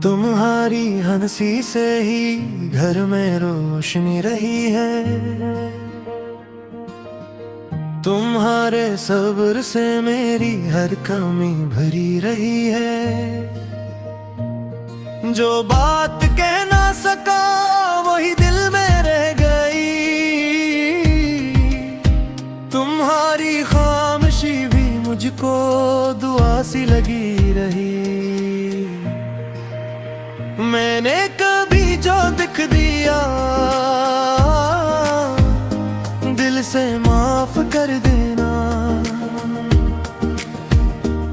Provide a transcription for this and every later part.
तुम्हारी हंसी से ही घर में रोशनी रही है, तुम्हारे सब्र से मेरी हर कमी भरी रही है। जो बात कह ना सका वही दिल में रह गई, तुम्हारी खामोशी भी मुझको दुआ सी लगी रही। मैंने कभी जो दुख दिया दिल से माफ कर देना,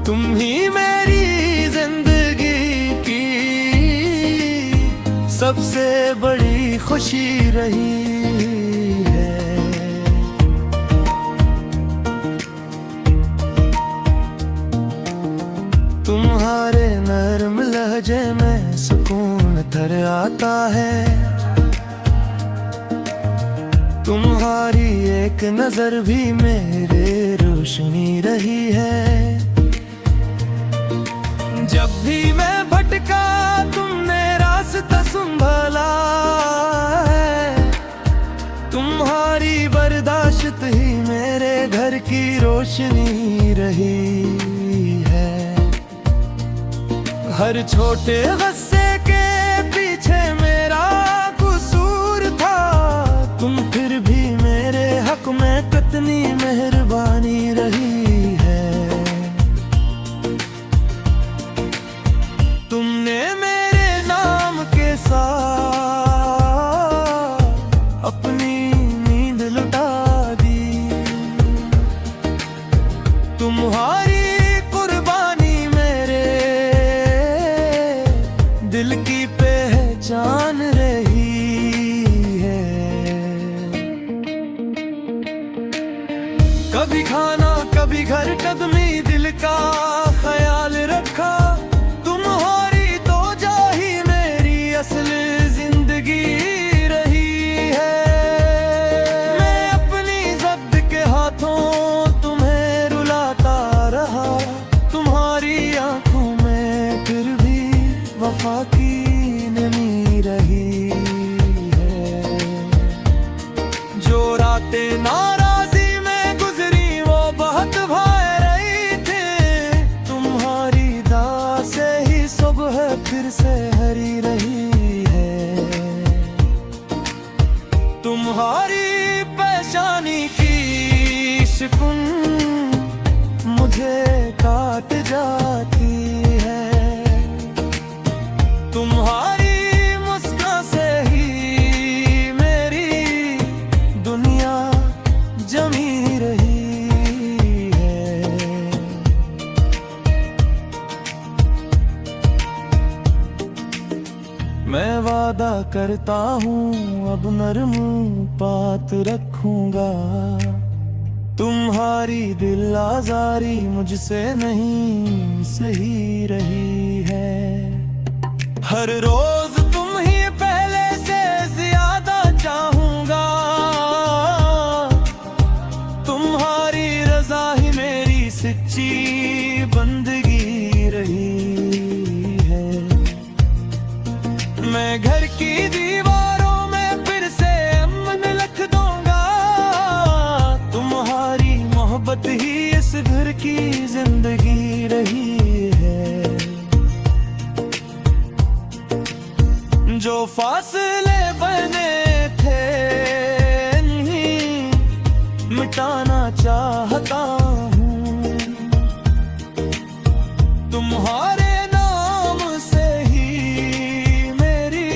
तुम ही मेरी जिंदगी की सबसे बड़ी खुशी रही है। तुम्हारे नरम लहजे में सुकून तर आता है, तुम्हारी एक नजर भी मेरे रोशनी रही है। जब भी मैं भटका तुमने रास्ता संभाला है, तुम्हारी बर्दाश्त ही मेरे घर की रोशनी रही है। हर छोटे गुस्से के पीछे मेरा कसूर था, तुम फिर भी मेरे हक में कितनी मेहरबानी रही है। तुमने मेरे नाम के साथ अपनी नींद लुटा दी, तुम्हारी कुर्बानी मेरे दिल की पहचान रही है। कभी खाना कभी घर कदमी दिल का ख्याल रखा, तुम्हारी तो जाही मेरी असल जिंदगी रही है। मैं अपनी ज़द के हाथों तुम्हें रुलाता रहा, तुम्हारी आंखों में फिर भी वफा की नमी रही है। जो रातें नाराजी में गुजरी वो बहुत भाए रही थी, तुम्हारी दाद से ही सुबह फिर से हरी रही है। तुम्हारी परेशानी की शिकन मुझे काट जाती है, तुम्हारी मुस्कान से ही मेरी दुनिया जमी रही है। मैं वादा करता हूँ अब नरम बात रखूंगा, तुम्हारी दिल आजारी मुझसे नहीं सही रही है। हर रोज तुम ही पहले से ज्यादा चाहूंगा, तुम्हारी रजा ही मेरी सच्ची बंदगी रही है। मैं घर की दीवारों में फिर से अमन लिख दूंगा, तुम्हारी मोहब्बत ही इस घर की जिंदगी रही है। जो फासले बने थे नहीं मिटाना चाहता हूँ, तुम्हारे नाम से ही मेरी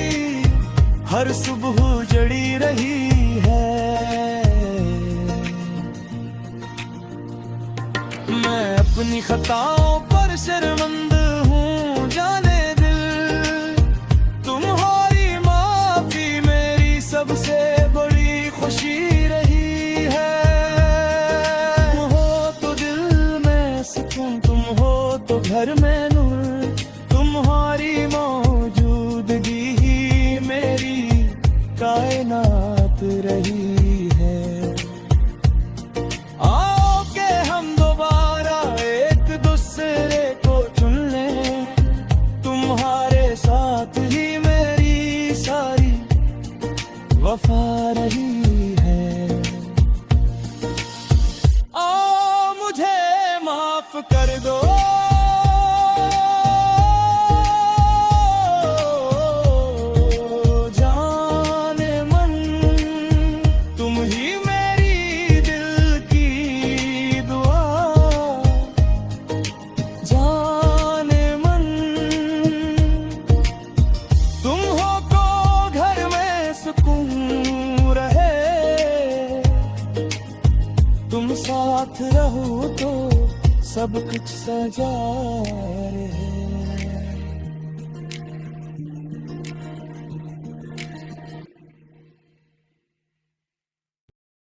हर सुबह जड़ी रही है। मैं अपनी खताओं पर शर्मिंद हूँ जाने दिल, तुम्हारी माफी मेरी सबसे बड़ी खुशी रही है। तुम हो तो दिल में सुकून, तुम हो तो घर में नूर, तुम्हारी मोहब्बत